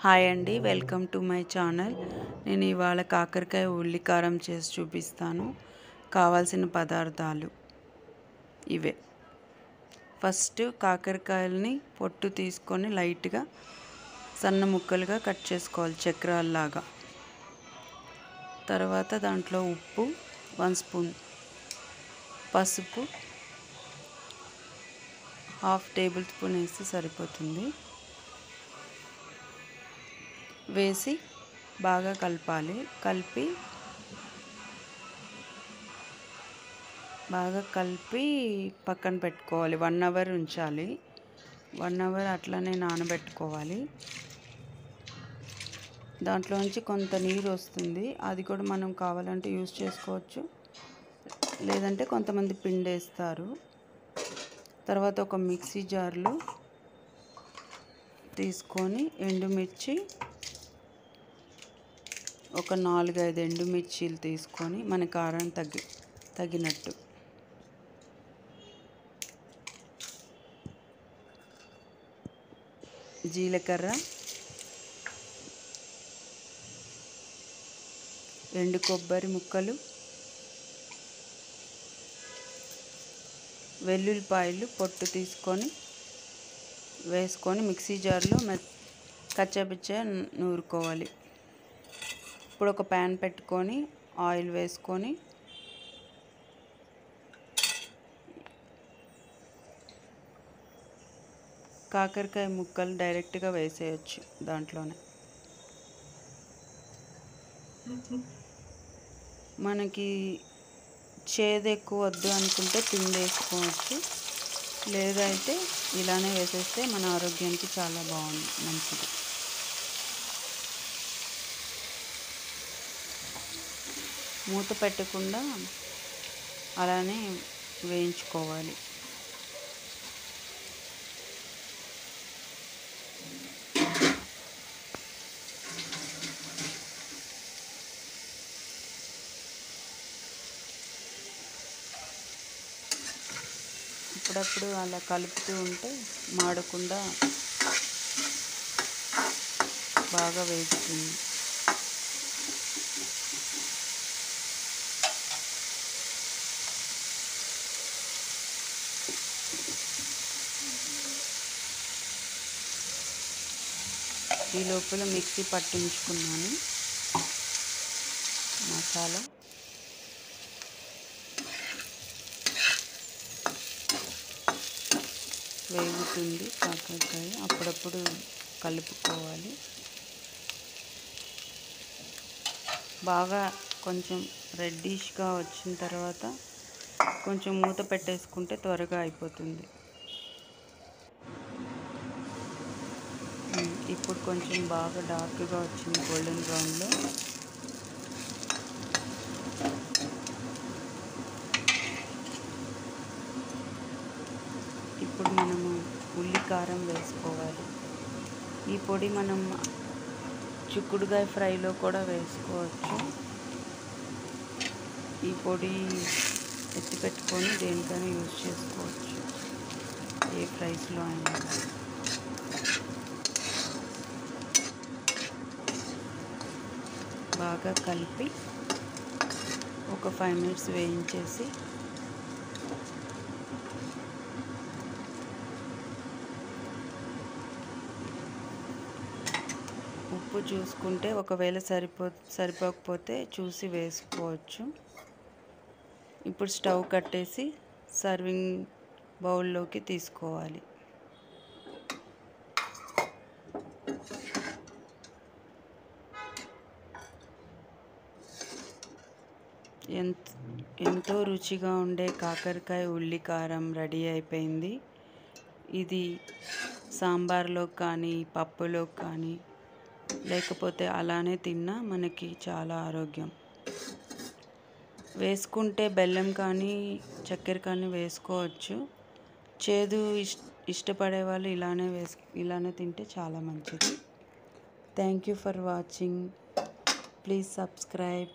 Hi అండి, welcome to my channel. నేను ఇవాళ కాకరకాయ ఉల్లి కారం చేసి చూపిస్తాను. కావాల్సిన పదార్థాలు ఇవే. ఫస్ట్ కాకరకాయలని పొట్టు తీసుకొని లైట్గా సన్న ముక్కలుగా కట్ చేసుకోవాలి, చక్రాల్లాగా. తర్వాత దాంట్లో ఉప్పు 1 స్పూన్, పసుపు 1/2 టేబుల్ స్పూన్ వేస్తే సరిపోతుంది. వేసి బాగా కలిపి పక్కన పెట్టుకోవాలి. 1 అవర్ ఉంచాలి. 1 అవర్ అట్లనే నానబెట్టుకోవాలి. దాంట్లోంచి కొంత నీరు వస్తుంది, అది కూడా మనం కావాలంటే యూజ్ చేసుకోవచ్చు, లేదంటే కొంతమంది పిండేస్తారు. తర్వాత ఒక మిక్సీ జార్లో తీసుకొని ఎండుమిర్చి ఒక 4-5 ఎండుమిర్చీలు తీసుకొని మన కారం తగినట్టు, జీలకర్ర, ఎండు కొబ్బరి ముక్కలు, వెల్లుల్లిపాయలు పొట్టు తీసుకొని వేసుకొని మిక్సీ జార్లో కచ్చాపిచ్చా నూరుకోవాలి. ఇప్పుడు ఒక ప్యాన్ పెట్టుకొని ఆయిల్ వేసుకొని కాకరకాయ ముక్కలు డైరెక్ట్గా వేసేయచ్చు దాంట్లోనే. మనకి చేదు ఎక్కువ వద్దు అనుకుంటే పిండి వేసుకోవచ్చు, లేదైతే ఇలానే వేసేస్తే మన ఆరోగ్యానికి చాలా మంచిది. మూత పెట్టకుండా అలానే వేయించుకోవాలి. అప్పుడప్పుడు అలా కలుపుతూ ఉంటే మాడకుండా బాగా వేగుతుంది. ఈ లోపల మిక్సీ పట్టించుకున్నాను మసాలా. వేగుతుంది కాకరకాయ, అప్పుడప్పుడు కలుపుకోవాలి. బాగా కొంచెం రెడ్డిష్గా వచ్చిన తర్వాత కొంచెం మూత పెట్టేసుకుంటే త్వరగా అయిపోతుంది. ఇప్పుడు కొంచెం బాగా డార్క్గా వచ్చింది, గోల్డెన్ బ్రౌన్లో. ఇప్పుడు మనము ఉల్లి కారం వేసుకోవాలి. ఈ పొడి మనం చిక్కుడుకాయ ఫ్రైలో కూడా వేసుకోవచ్చు. ఈ పొడి ఎత్తి పెట్టుకొని దేనికైనా యూజ్ చేసుకోవచ్చు, ఏ ఫ్రైస్లో అయినా. బాగా కలిపి ఒక 5 మినిట్స్ వేయించేసి ఉప్పు చూసుకుంటే ఒకవేళ సరిపోకపోతే చూసి వేసుకోవచ్చు. ఇప్పుడు స్టవ్ కట్టేసి సర్వింగ్ బౌల్లోకి తీసుకోవాలి. ఎంతో రుచిగా ఉండే కాకరకాయ ఉల్లి కారం రెడీ అయిపోయింది. ఇది సాంబార్లో కానీ, పప్పులో కానీ, లేకపోతే అలానే తిన్నా మనకి చాలా ఆరోగ్యం. వేసుకుంటే బెల్లం కానీ చక్కెర కానీ వేసుకోవచ్చు. చేదు ఇష్టపడే వాళ్ళు ఇలానే తింటే చాలా మంచిది. Thank you for watching. Please subscribe.